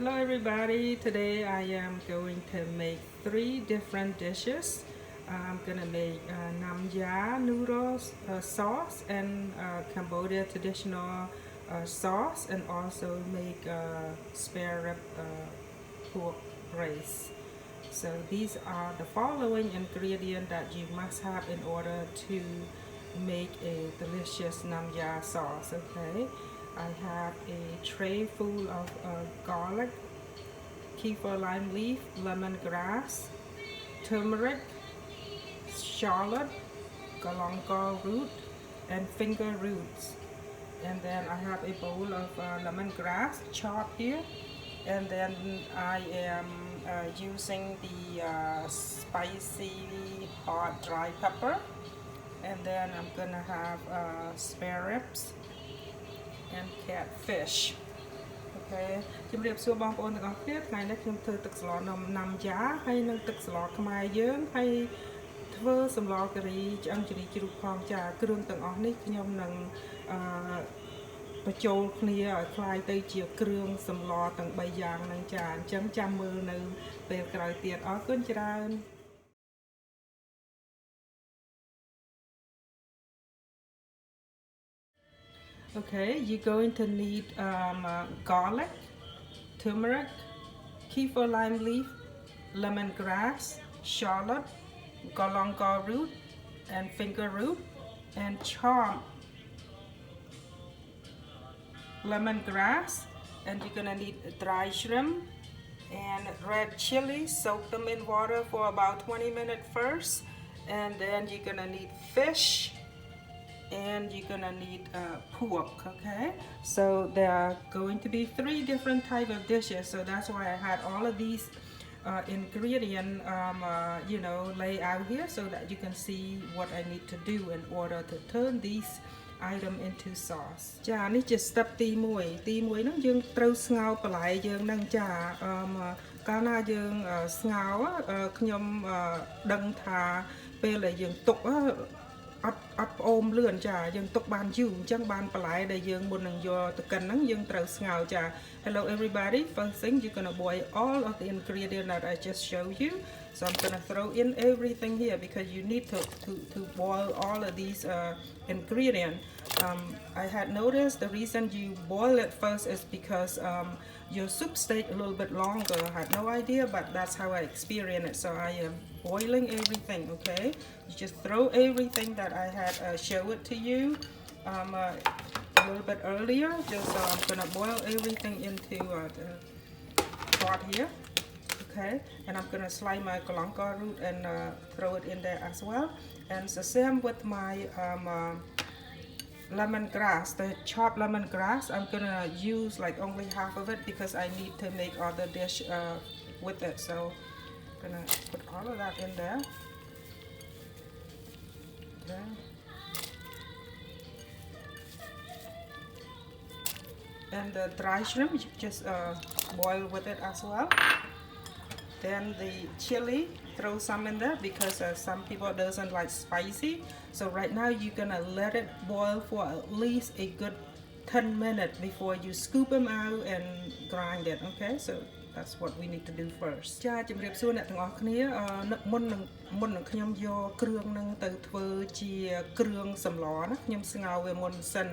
Hello everybody, today I am going to make 3 different dishes. I'm gonna make Namya noodles sauce and Cambodia traditional sauce, and also make spare rib pork brace. So these are the following ingredients that you must have in order to make a delicious Namya sauce. Okay, I have a tray full of garlic, Khmer lime leaf, lemongrass, turmeric, shallot, galangal root, and finger roots. And then I have a bowl of lemongrass chopped here. And then I am using the spicy hot dry pepper. And then I'm gonna have spare ribs and catfish. Okay, ជំរាបសួរបងប្អូនទាំងអស់គ្នាថ្ងៃនេះខ្ញុំធ្វើទឹកស្លណាំយ៉ាហើយនឹងទឹកស្លខ្មែរយើងហើយធ្វើសម្លការីឆ្អឹងជ្រីជ្រូកផងចាគ្រឿងទាំងអស់នេះខ្ញុំនឹងបញ្ចូលគ្នាឲ្យคล้ายទៅជាគ្រឿងសម្លទាំង3យ៉ាងហ្នឹងចាអញ្ចឹងចាំមើលនៅពេលក្រោយទៀតអរគុណច្រើន Okay, you're going to need garlic, turmeric, Khmer lime leaf, lemongrass, shallot, galangal root, and finger root, and chopped lemongrass. And you're gonna need dry shrimp and red chili. Soak them in water for about 20 minutes first, and then you're gonna need fish. And you're gonna need pork. Okay, so there are going to be 3 different type of dishes, so that's why I had all of these ingredient lay out here so that you can see what I need to do in order to turn these item into sauce. ចានេះជា step ទី1ហ្នឹងយើងត្រូវស្ងោរបន្លែយើងហ្នឹងចាកាលណាយើងស្ងោរខ្ញុំដឹងថាពេលដែលយើងទុកអត់ផ្អូមលឿនចាយើងទុកបានយូរអញ្ចឹងបានបន្លែដែលយើងមុននឹងយកទៅកិនហ្នឹងយើងត្រូវស្ងោរចា Hello everybody, first thing you're gonna boil all of the ingredients that I just showed you. So I'm gonna throw in everything here because you need to boil all of these ingredients. I had noticed the reason you boil it first is because your soup stayed a little bit longer. I had no idea, but that's how I experienced it. So I am boiling everything. Okay, you just throw everything that I had showed it to you a little bit earlier. Just I'm gonna boil everything into the pot here. Okay, and I'm gonna slice my galangal root and throw it in there as well. And it's the same with my lemongrass, the chopped lemongrass. I'm gonna use like only half of it because I need to make other dish with it. So I'm gonna put all of that in there. Okay. And the dry shrimp, you just boil with it as well. Then the chili, throw some in there because some people doesn't like spicy. So right now you're gonna let it boil for at least a good 10 minutes before you scoop them out and grind it. Okay, so that's what we need to do first. ចាជំរាបសួរអ្នកទាំងអស់គ្នាមុននឹងខ្ញុំយកគ្រឿងនឹងទៅធ្វើជាគ្រឿងសម្លណាខ្ញុំស្ងោរវាមុនសិន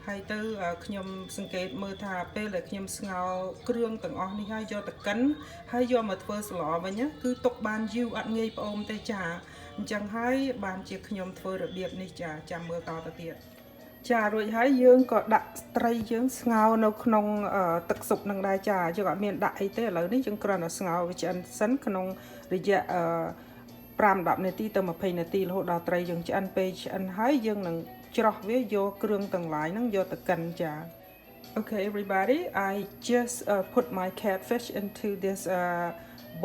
ហើយទៅខ្ញុំសង្កេតមើលថាពេលដែលខ្ញុំស្ងោរគ្រឿងទាំងអស់នេះហើយយកទៅកិនហើយយកមកធ្វើស្លវិញគឺទុកបានយូរអត់ងាយផ្អូមទេចាអញ្ចឹងហើយបានជាខ្ញុំធ្វើរបៀបនេះចាចាំមើលតទៅទៀតចារួចហើយយើងក៏ដាក់ត្រីយើងស្ងោរនៅក្នុងទឹកស៊ុបនឹងដែរចាយើងអត់មានដាក់អីទេឥឡូវនេះយើងគ្រាន់តែស្ងោរវាឆ្អិនសិនក្នុងរយៈ5-10 នាទីទៅ20 នាទីរហូតដល់ត្រីយើងឆ្អិនពេលឆ្អិនហើយយើងនឹងច្រោះវាយកគ្រឿងទាំងឡាយហ្នឹងយកទៅកិនចា Okay everybody, I just put my catfish into this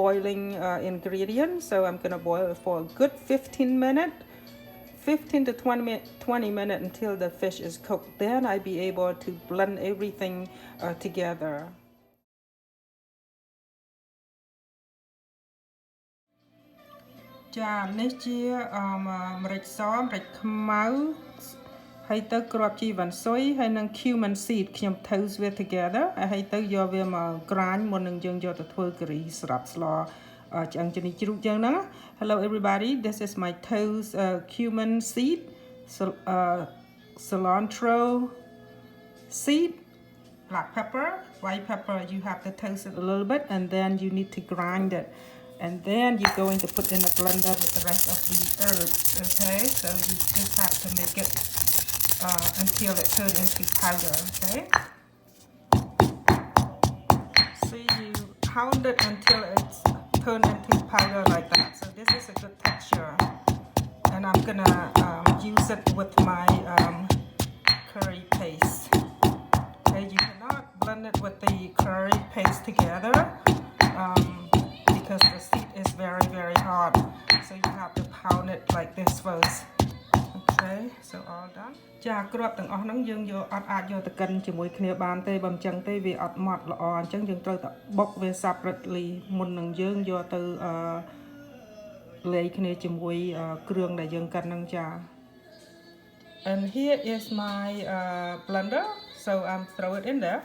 boiling ingredient, so I'm gonna boil it for a good 15 minutes 15 to 20 minutes until the fish is cooked. Then I'll be able to blend everything together. ចានេះជាម្រេចសម្រេចខ្មៅ ហើយទៅគ្រាប់ជីវ៉ាន់ស៊ុយហើយនឹង cumin seed ខ្ញុំថៅវា together ហើយទៅយកវាមកក្រាញមុននឹងយើងយកទៅធ្វើ curry ស្រាប់ស្លឆ្អឹងជំនីជ្រូកយ៉ាងហ្នឹង Hello everybody, this is my toast cumin seed, cilantro seed, black pepper, white pepper. You have to toast it a little bit and then you need to grind it. And then you're going to put in a blender with the rest of the herbs, okay? So you just have to make it until it turns into powder, okay? See, you pound it until it's turned into powder like that. So this is a good texture. And I'm gonna use it with my curry paste. Okay, you cannot blend it with the curry paste together. Because the seed is very, very hard. So you have to pound it like this first. Okay, so all done. ចាគ្រាប់ទាំងអស់ហ្នឹងយើងយកអត់អាចយកទៅកិនជាមួយគ្នាបានទេបើមិនចឹងទេវាអត់ម៉ត់ល្អអញ្ចឹងយើងត្រូវតែបុកវា separately មុននឹងយើងយកទៅលាយគ្នាជាមួយគ្រឿងដែលយើងកិនហ្នឹងចា And here is my blender, so I'm throw it in there.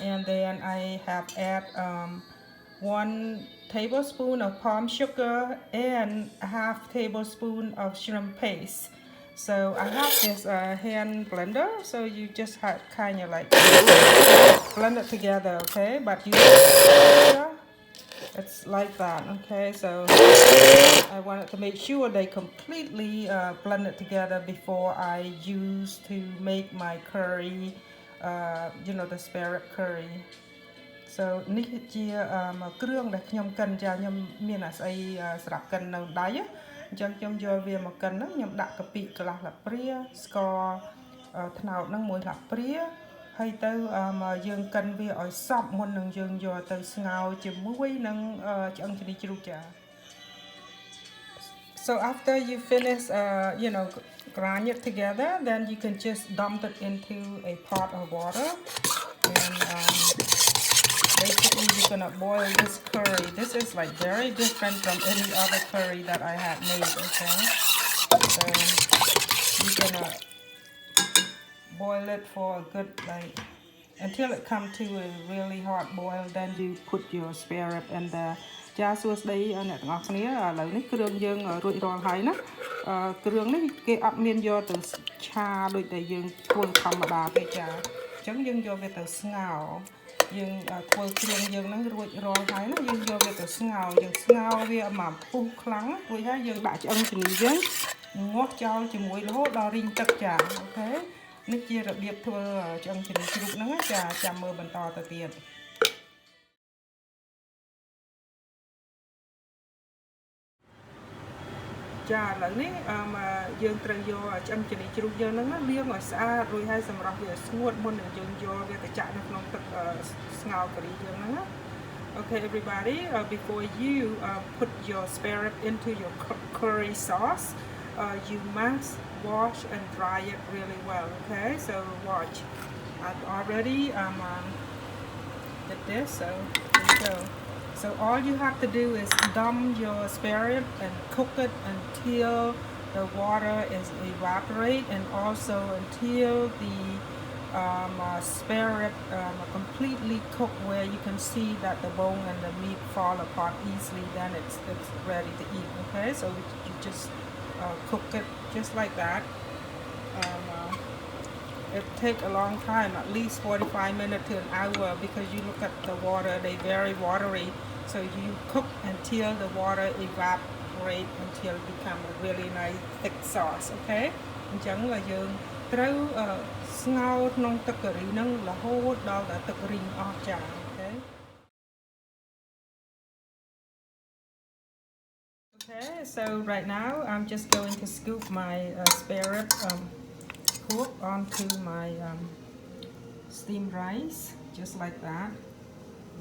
And then I have add 1 tablespoon of palm sugar and a half tablespoon of shrimp paste. So I have this hand blender, so you just have kind of like blend it together, okay? But you it's like that, okay? So I wanted to make sure they completely blend it together before I use to make my curry, you know, the spare rib curry. So នេះជាគ្រឿងដែលខ្ញុំកិនចាខ្ញុំមានអាស្អីស្រាប់កិននៅដៃអញ្ចឹងខ្ញុំយកវាមកកិនហ្នឹងខ្ញុំដាក់កាពិកន្លះស្លាបព្រាស្ករត្នោតហ្នឹង1ស្លាបព្រាហើយទៅយើងកិនវាឲ្យសព្វមុននឹងយើងយកទៅស្ងោរជាមួយនឹងឆ្អឹងជំនីជ្រូកចា So after you finish you know grind it together, then you can just dump it into a pot of water and basically you're gonna boil this curry. This is like very different from any other curry that I had made, okay? So you're gonna boil it for a good like until it comes to a really hot boil. Then you put your spare rib in there. ចាសួស្តីអ្នកទាំងអស់គ្នាឥឡូវនេះគ្រឿងយើងរួចរាល់ហើយណាគ្រឿងនេះគេអត់មានយកទៅឆាដូចដែលយើងធ្វើធម្មតាទេចាអញ្ចឹងយើងយកវាទៅស្ងោរយើងធ្វើគ្រឿងយើងហ្នឹងរួចរាល់ហើយណាយើងយកវាទៅស្ងោរយើងស្ងោរវាមកពុះខ្លាំងរួចហើយយើងដាក់ឆ្អឹងជំនីយើងងាស់ចោលជាមួយរហូតដល់រីងទឹកចាអូខេនេះជារបៀបធ្វើឆ្អឹងជំនីជ្រូកហ្នឹងចាចាំមើលបន្តទៅទៀតចាឥឡូវនេះយើងត្រូវយកឆ្អឹងជំនីជ្រូកយើងហ្នឹងលាងឲ្យស្អាតរួចហើយសម្រាប់វាស្ងួតមុននឹងយើងយកវាទៅចាក់នៅក្នុងទឹកស្ងោរការីយើងហ្នឹងណា Okay everybody before you put your spare rib into your curry sauce you must wash and dry it really well, okay? So watch. I've already did this, so there you go. So all you have to do is dump your spare rib and cook it until the water is evaporate and also until the spare rib completely cooked where you can see that the bone and the meat fall apart easily. Then it's ready to eat. Okay, so you just cook it just like that. It takes a long time, at least 45 minutes to an hour, because you look at the water, they very watery. So you cook until the water evaporate until it become a really nice thick sauce. Okay? អញ្ចឹងយើងត្រូវស្ងោរក្នុងទឹកការីហ្នឹងរហូតដល់តែទឹករីងអស់ចា៎ Okay? Okay, so right now I'm just going to scoop my spare rib pork onto my steamed rice, just like that.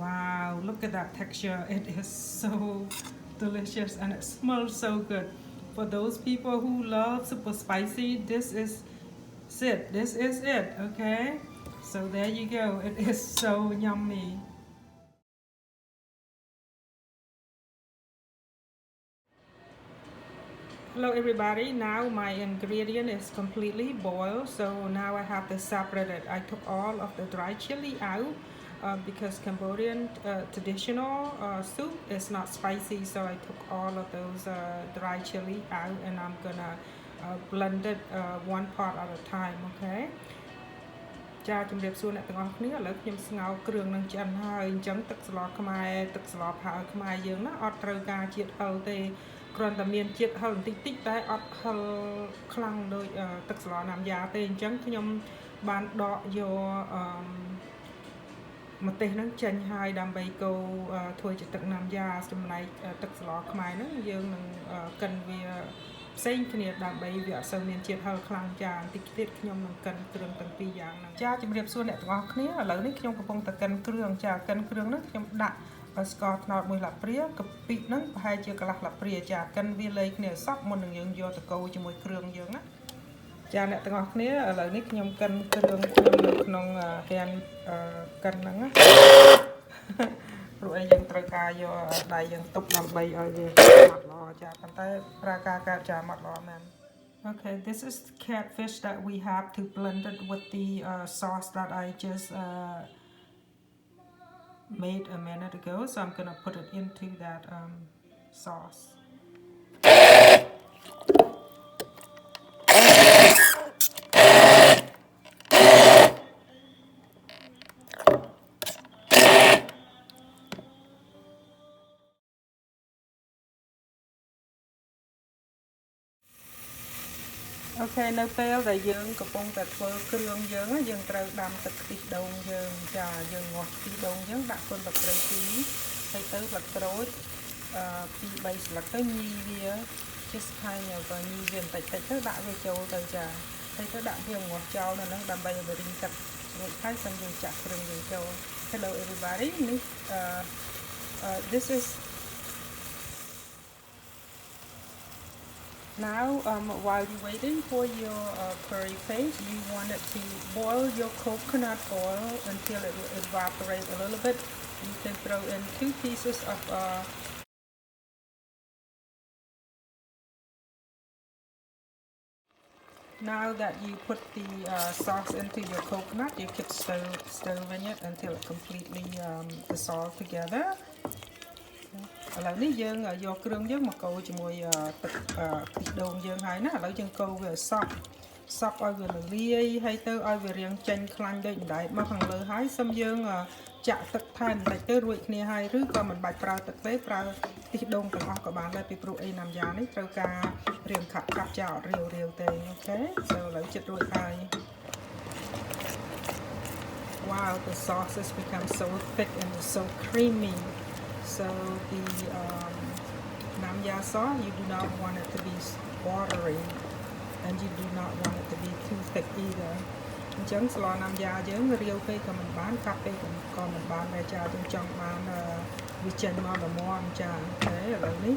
Wow, look at that texture. It is so delicious and it smells so good. For those people who love super spicy, this is it. This is it, okay? So there you go. It is so yummy. Hello everybody, now my ingredient is completely boiled, so now I have to separate it. I took all of the dry chili out because Cambodian traditional soup is not spicy, so I took all of those dry chili out and I'm gonna blend it one part at a time, okay? ចាជំរាបសួរអ្នកទាំងអស់គ្នាឥឡូវខ្ញុំស្ងោរគ្រឿងនឹងឆ្អិនហើយអញ្ចឹងទឹកស្លខ្មែរទឹកស្លផាខ្មែរយើងណាអត់ត្រូវការជាតិហឹរទេគ្រាន់តែមានជាតិហឹរបន្តិចតិចតែអត់ហឹរខ្លាំងដូចទឹកស្លណាំយ៉ាទេអញ្ចឹងខ្ញុំបានដកយកម្ទេសហ្នឹងចេញហើយដើម្បីកូរធ្វើជាទឹកណាំយ៉ាចំណែកទឹកស្លខ្មែរហ្នឹងយើងនឹងកិនវាផ្សេងគ្នាដើម្បីវាអត់សូវមានជាតិហឹរខ្លាំងចាបន្តិចទៀតខ្ញុំនឹងកិនគ្រឿងទាំងពីរយ៉ាងហ្នឹងចាជំរាបសួរអ្នកទាំងអស់គ្នាឥឡូវនេះខ្ញុំកំពុងតែកិនគ្រឿងចាកិនគ្រឿងហ្នឹងខ្ញុំដាក់ស្ករត្នោត1 ឡាព្រាកាពិហ្នឹងប្រហែលជាកន្លះឡាព្រាចាកិនវាលែងគ្នាសក់មុននឹងយើងយកទៅកូរជាមួយគ្រឿងយើងណាចាអ្នកទាំងអស់គ្នាឥឡូវនេះខ្ញុំកិនគ្រឿងខ្ញុំនៅក្នុងហានកិនហ្នឹងណាព្រោះអីយើងត្រូវការយកដៃយើងទុកដើម្បីឲ្យវាម៉ត់ល្អចាប៉ុន្តែប្រើការកាត់ចាម៉ត់ល្អមែន Okay, this is the catfish that we have to blend it with the sauce that I just made a minute ago. So I'm gonna put it into that sauce. Okay នៅពេលដែលយើងកំពុងតែធ្វើគ្រឿងយើងយើងត្រូវដាំទឹកខ្ទិះដូងយើងចាយើងងាស់ខ្ទិះដូងយើងដាក់គុនទឹកត្រី2ហើយទៅស្លឹកក្រូច2 3ស្លឹកទៅញីវាjust kind of ញីវាបន្តិចទៅដាក់វាចូលទៅចាហើយទៅដាក់វាងាស់ចោលនៅហ្នឹងដើម្បីឲ្យវារីងទឹករួចហើយសិនយើងចាក់គ្រឿងយើងចូល Hello everybody នេះthis is Now, while you're waiting for your curry paste, you want it to boil your coconut oil until it will evaporate a little bit. You can throw in 2 pieces of Now that you put the sauce into your coconut, you keep stirring it until it completely dissolves together. ឥឡូវនេះយើងយកគ្រឿងយើងមកកូរជាមួយទឹកខ្ទិះដូងយើងហើយណាឥឡូវយើងកូរវាសក់ឲ្យវារលាយហើយទៅឲ្យវារាងចេញខ្លាញ់ដូចអណ្ដែតមកខាងលើហើយសិមយើងចាក់ទឹកថែមបន្តិចទៅរួចគ្នាហើយឬក៏មិនបាច់ប្រើទឹកទេប្រើខ្ទិះដូងទាំងអស់ក៏បានដែរពីព្រោះអីណាំយ៉ានេះត្រូវការរាងខាប់ចាអត់រាវទេអូខេសូឥឡូវចិត្តរួចហើយ Wow, the sauce has become so thick and so creamy. So the Namya sauce, you do not want it to be watery and you do not want it to be too thick either. អញ្ចឹងស្លណាំយ៉ាយើងរាវពេកក៏មិនបានកាប់ពេកក៏មិនបានដែរចាយើងចង់បានវាចេញមកល្មមចាអូឥឡូវនេះ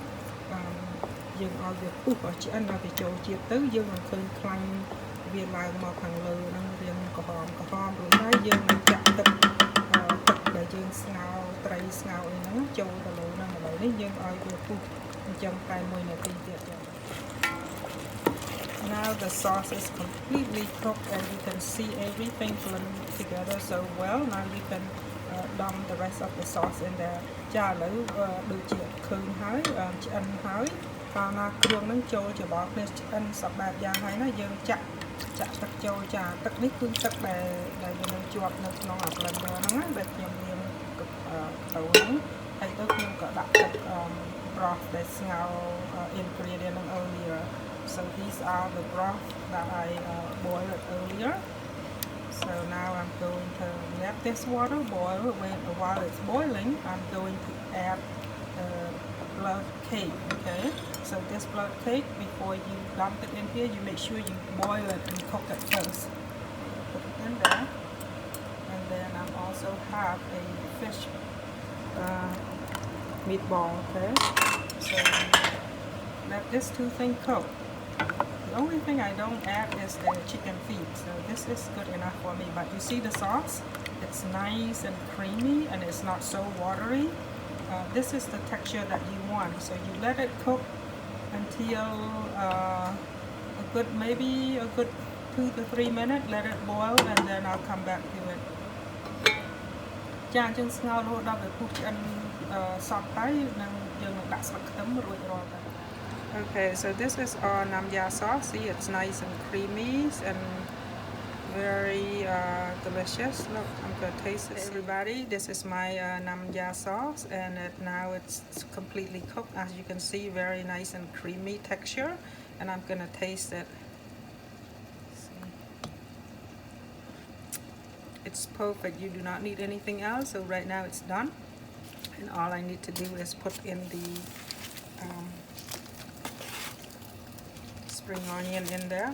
យើងឲ្យវាពុះឲ្យឆ្អិនឲ្យវាចូលជាតិទៅយើងនឹងឃើញខ្លាញ់វាឡើងមកខាងលើហ្នឹងរាងក្រហមរួចហើយយើងនឹងចាក់ទឹកដែលយើងស្ងោរត្រីស្ងោរអីហ្នឹងចូលទៅលើហ្នឹងឥឡូវនេះយើងឲ្យវាពុះអញ្ចឹងតែ1នាទីទៀតចា Now the sauce is completely cooked and you can see everything blend together so well. Now you can dump the rest of the sauce in there. ចាឥឡូវដូចជាឃើញហើយឆ្អិនហើយកាលណាគ្រឿងហ្នឹងចូលច្របល់គ្នាឆ្អិនសពបែបយ៉ាងហើយណាយើងចាក់ទឹកចូលចាទឹកនេះគឺទឹកដែលវានឹងជាប់នៅក្នុងអា blender ហ្នឹងណាដែលខ្ញុំលាងទៅហ្នឹងហើយទៅខ្ញុំក៏ដាក់ទឹក broth ដែលស្ងោរ ingredient ហ្នឹង earlier. So these are the broth that I boiled earlier. So now I'm going to let this water boil. While it's boiling, I'm going to add blood cake. Okay. So this blood cake, before you dump it in here, you make sure you boil it and cook it first. Put it in there, and then I also have a fish meatball. Okay. So let this 2 things cook. The only thing I don't add is the chicken feet, so this is good enough for me. But you see the sauce? It's nice and creamy and it's not so watery. This is the texture that you want. So you let it cook until a good, maybe a good 2 to 3 minutes. Let it boil and then I'll come back to it. ចាយើងស្ងោររហូតដល់វាពុះឆ្អិនសព្វហើយនឹងយើងនឹងដាក់ស្លឹកខ្ទឹមរួចរាល់ទៅ Okay, so this is our Namya sauce. See, it's nice and creamy and very delicious. Look, I'm gonna taste it. Everybody, this is my Namya sauce, and now it's completely cooked. As you can see, very nice and creamy texture, and I'm gonna taste it. It's perfect. You do not need anything else. So right now it's done, and all I need to do is put in the spring onion in there.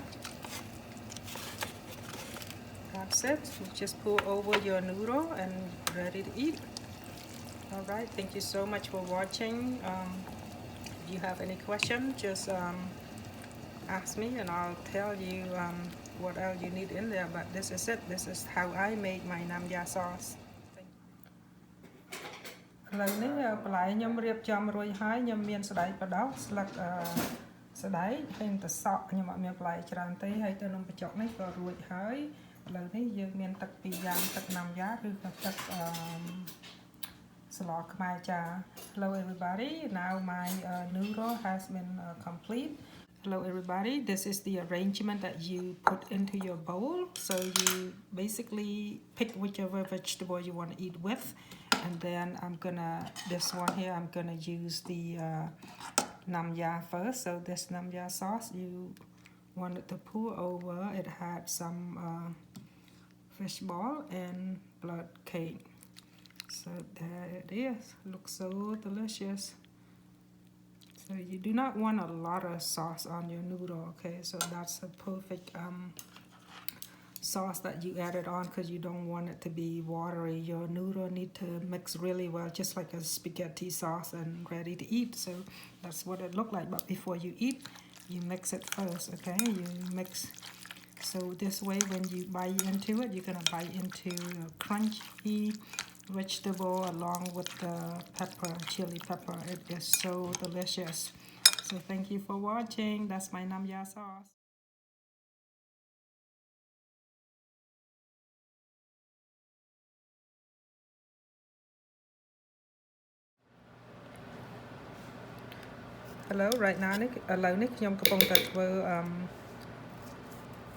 That's it. You just pour over your noodle and ready to eat. All right, thank you so much for watching. If you have any question, just ask me and I'll tell you what else you need in there. But this is it. This is how I make my Namya sauce. ឥឡូវនេះបន្លែខ្ញុំរៀបចំរួចហើយខ្ញុំមានស្តៅបដោះស្លឹកស្តៅហើយទៅសក់ខ្ញុំអត់មានបន្លែច្រើនទេហើយទៅនឹងបញ្ចុកនេះក៏រួចហើយឥឡូវនេះយើងមានទឹកពីរយ៉ាងទឹកណាំយ៉ាឬក៏ទឹកស្លខ្មែរចា Hello everybody, now my noodle has been complete. Hello everybody, this is the arrangement that you put into your bowl. So you basically pick whichever vegetable you want to eat with, and then this one here I'm gonna use the Namya first. So this Namya sauce you wanted to pour over. It had some fish ball and blood cake. So there it is. Looks so delicious. So you do not want a lot of sauce on your noodle, okay? So that's a perfect sauce that you added on because you don't want it to be watery. Your noodle need to mix really well, just like a spaghetti sauce and ready to eat. So that's what it looked like. But before you eat, you mix it first, okay? You mix. So this way, when you bite into it, you're gonna bite into a crunchy vegetable along with the pepper, chili pepper. It is so delicious. So thank you for watching. That's my Namya sauce. Hello, right now នេះឥឡូវនេះខ្ញុំកំពុងតែធ្វើ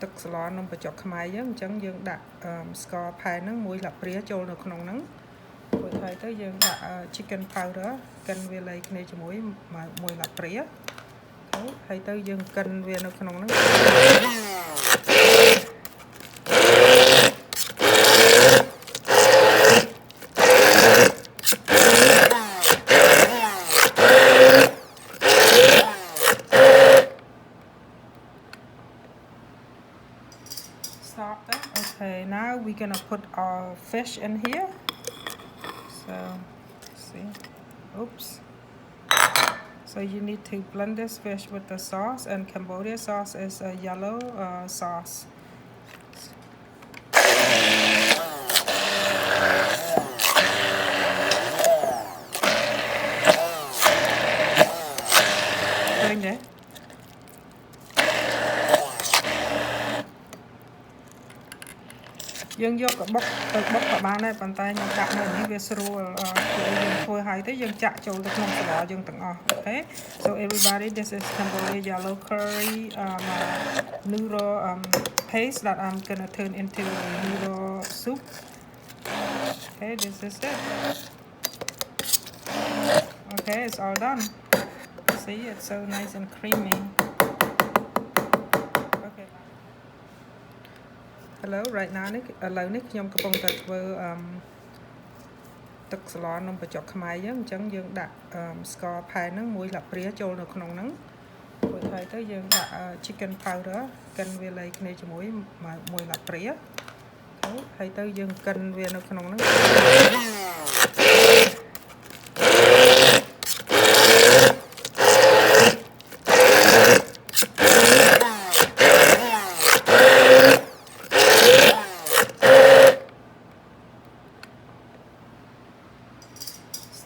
ទឹកស្លនំបញ្ចុកខ្មែរយើងអញ្ចឹងយើងដាក់ស្ករផែនហ្នឹងមួយលាបព្រាចូលនៅក្នុងហ្នឹងរួចហើយទៅយើងដាក់ chicken powder កិនវាលៃគ្នាជាមួយមួយលាបព្រាហើយទៅយើងកិនវានៅក្នុងហ្នឹង Stop that. Okay, now we're gonna put our fish in here. So, see, oops. So you need to blend this fish with the sauce, and Cambodia sauce is a yellow sauce. Doing that. Dương vô cái bốc của bạn này, bàn tay nhau chạm này như về srul thôi hay thế dương chạmចូលទៅក្នុងស្លយើងទាំងអស់ Okay, so everybody, this is Cambodia yellow curry noodle paste that I'm gonna turn into noodle soup. Okay, this is it. Okay, it's all done. See, it's so nice and creamy. Hello, right now នេះឥឡូវនេះខ្ញុំកំពុងតែធ្វើទឹកស្លនំបញ្ចុកខ្មែរយើងអញ្ចឹងយើងដាក់ស្ករផែនហ្នឹងមួយលាបព្រាចូលនៅក្នុងហ្នឹងរួចហើយទៅយើងដាក់ chicken powder កិនវាលៃគ្នាជាមួយមួយលាបព្រាហើយទៅយើងកិនវានៅក្នុងហ្នឹង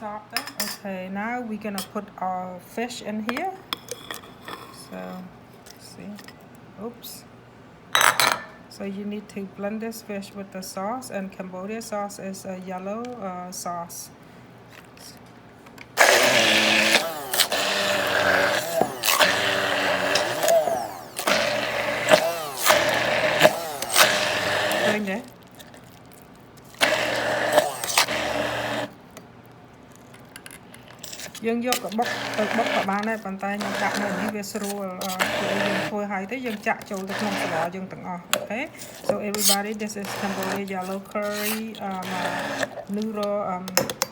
Stop that. Okay, now we're gonna put our fish in here. So, see, oops. So you need to blend this fish with the sauce, and Cambodia sauce is a yellow sauce. Doing that. Dương vô cái bốc từ bốc của bạn này bàn tay nhưng chạm này như về sưu thôi hay thế dương chạm chỗ được không có dương từng okay. So everybody, this is Cambodia yellow curry noodle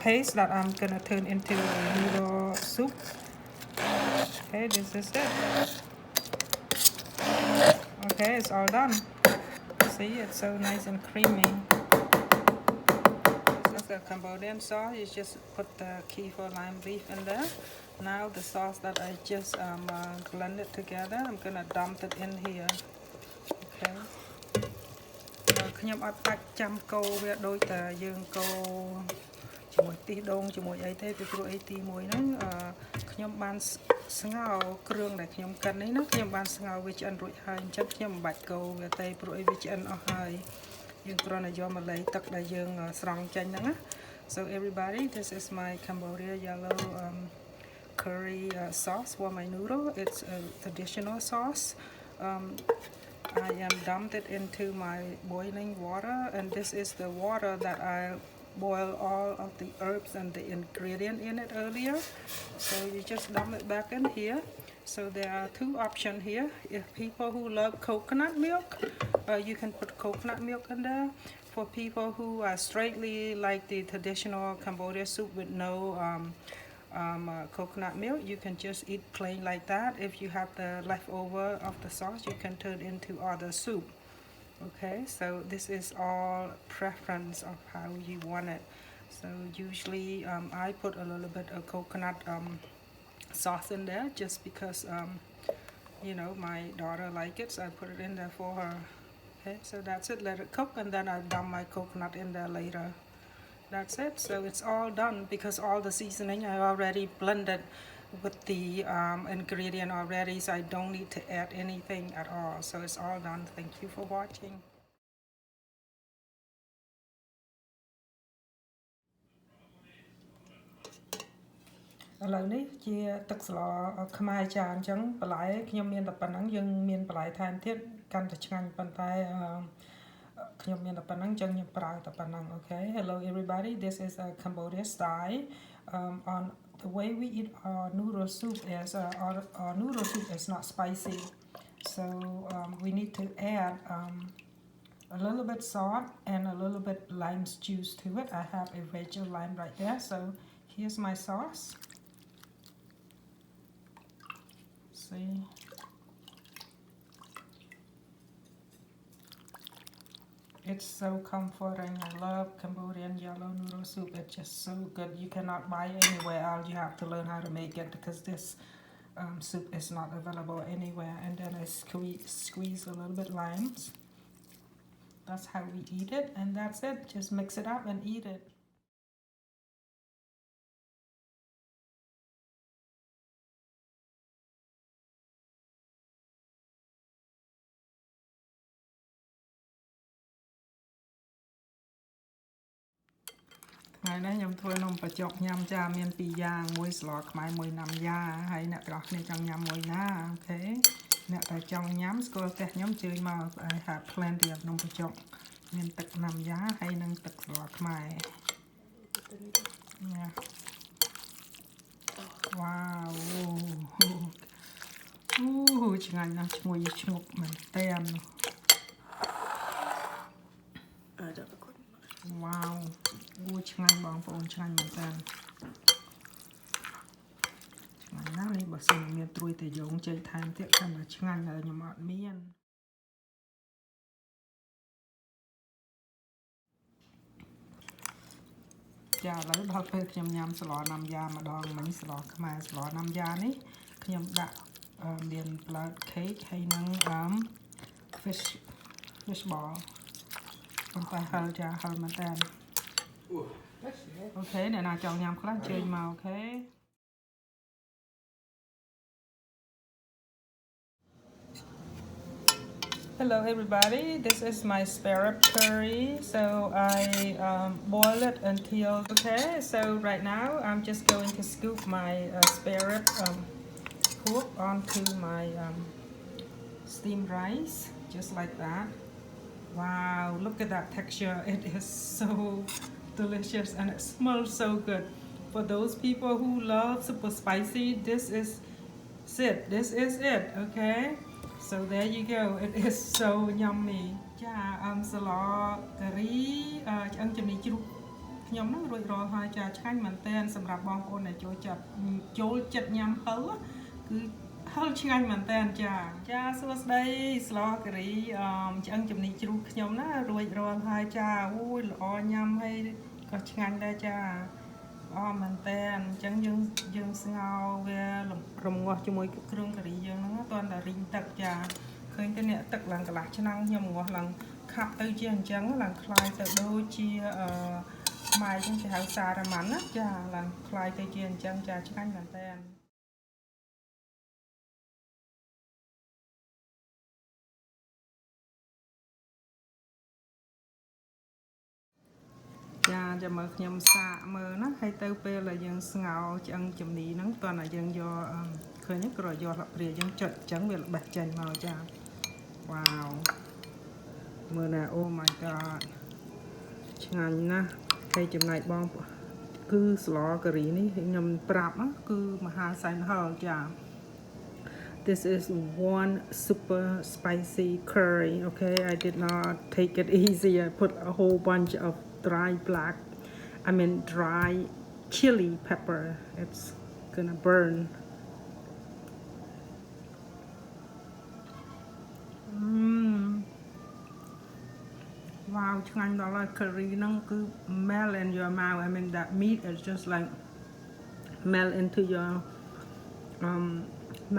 paste that I'm gonna turn into noodle soup. Okay, this is it. Okay, it's all done. See, it's so nice and creamy. The Cambodian sauce, you just put the kefir lime leaf in there. Now the sauce that I just blended together, I'm gonna dump it in here. Okay. ខ្ញុំអត់បាច់ចាំកូរវាដូចតែយើងកូរជាមួយខ្ទិះដូងជាមួយអីទេពីព្រោះអីទីមួយហ្នឹងខ្ញុំបានស្ងោរគ្រឿងដែលខ្ញុំកិននេះណាខ្ញុំបានស្ងោរវាឆ្អិនរួចហើយអញ្ចឹងខ្ញុំមិនបាច់កូរវាទេព្រោះអីវាឆ្អិនអស់ហើយយើងគ្រាន់តែយកម្ល៉េះទឹកដែលយើងស្រង់ចេញហ្នឹងណា So everybody, this is my Cambodia yellow curry sauce for my noodle. It's a traditional sauce. I am dumped it into my boiling water, and this is the water that I boil all of the herbs and the ingredient in it earlier. So you just dump it back in here. So there are two options here. If people who love coconut milk, you can put coconut milk in there. For people who are straightly like the traditional Cambodia soup with no coconut milk, you can just eat plain like that. If you have the leftover of the sauce, you can turn into other soup. Okay, so this is all preference of how you want it. So usually I put a little bit of coconut sauce in there just because you know my daughter likes it, so I put it in there for her. Okay, so that's it. Let it cook, and then I dump my coconut in there later. That's it. So it's all done because all the seasoning I already blended with the ingredient already, so I don't need to add anything at all. So it's all done. Thank you for watching. ឥឡូវនេះជាទឹកស្លខ្មែរចាអញ្ចឹងបន្លែខ្ញុំមានតែប៉ុណ្ណឹងយើងមានបន្លែថែមទៀតកាន់តែឆ្ងាញ់ប៉ុន្តែខ្ញុំមានតែប៉ុណ្ណឹងអញ្ចឹងខ្ញុំប្រើតែប៉ុណ្ណឹង Okay, hello everybody, this is a Cambodia style. On the way we eat our noodle soup is our noodle soup is not spicy, so we need to add a little bit salt and a little bit lime juice to it. I have a wedge of lime right there, so here's my sauce. See, it's so comforting. I love Cambodian yellow noodle soup. It's just so good. You cannot buy anywhere else. You have to learn how to make it because this soup is not available anywhere. And then I squeeze a little bit limes. That's how we eat it, and that's it. Just mix it up and eat it. Ngày nay nhầm thôi nông bà chọc nhầm cha miên pì giang muối sọt mai muối Namya hay nè trọc này trong nhầm muối na. Okay, nè tại trong nhắm school test nhóm chơi mà I have plenty of nông bà chọc miên tực Namya hay nâng tực sọt mai. Yeah. Wow. Chừng anh nè mùi ngục mình tên. Wow, chừng anh bóng phone chừng anh mình tên. Chừng anh này bà xin miên trôi thì giống chơi tham tiếc khăn là chừng anh là nhóm ọt miên. Chà lấy bao phê khuyên nhằm sả lọ Namya mà đòn mình sả lọ Khmer sả lọ Namya này khuyên đã miên blood cake hay nâng fish ball. Còn phải hờ chà hờ mà tên. Ok, để nào chọn nhằm khá chơi mà ok. Hello everybody, this is my spare rib curry. So I boil it until okay. So right now I'm just going to scoop my spare rib pork onto my steamed rice, just like that. Wow, look at that texture. It is so delicious and it smells so good. For those people who love super spicy, this is it. This is it, okay? So there you go. It is so yummy. ចាស្លការីឆ្អឹងជំនីជ្រូកខ្ញុំហ្នឹងរួចរាល់ហើយចាឆ្ងាញ់មែនទែនសម្រាប់បងប្អូនដែលចូលចិត្តញ៉ាំហឹរគឺហឹរឆ្ងាញ់មែនទែនចាសួស្តីស្លការីឆ្អឹងជំនីជ្រូកខ្ញុំណារួចរាល់ហើយចាអូយល្អញ៉ាំហើយក៏ឆ្ងាញ់ដែរចាល្អមែនតើអញ្ចឹងយើងស្ងោរវារំងាស់ជាមួយគ្រឿងការីយើងហ្នឹងតើតែរីងទឹកចាឃើញតែអ្នកទឹកឡើងកន្លះឆ្នាំងខ្ញុំងាស់ឡើងខាប់ទៅជាអញ្ចឹងឡើងคล้ายទៅដូចជាម៉ែអញ្ចឹងគេហៅសារ៉ាម៉ាន់ណាចាឡើងคล้ายទៅជាអញ្ចឹងចាឆ្ងាញ់មែនតើចាំមើលខ្ញុំសាកមើលណាហើយទៅពេលដែលយើងស្ងោរឆ្អឹងជំនីហ្នឹងតោះតែយើងយកឃើញគ្រាន់យកស្លាបព្រាយើងចុចអញ្ចឹងវាបេះចេញមកចាវ៉ាវមើលណាអូ my god ឆ្ងាញ់ណាស់ហើយចំណែកបងគឺស្លការីនេះខ្ញុំប្រាប់គឺមហាសែនហឹរចា This is one super spicy curry. Okay, I did not take it easy. I put a whole bunch of dry chili pepper. It's gonna burn. Wow, ឆ្ងាញ់ដល់ហើយ curry ហ្នឹងគឺ melt in your mouth. I mean that meat is just like melt into your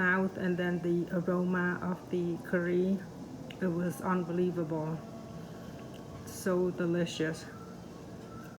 mouth, and then the aroma of the curry, it was unbelievable, so delicious.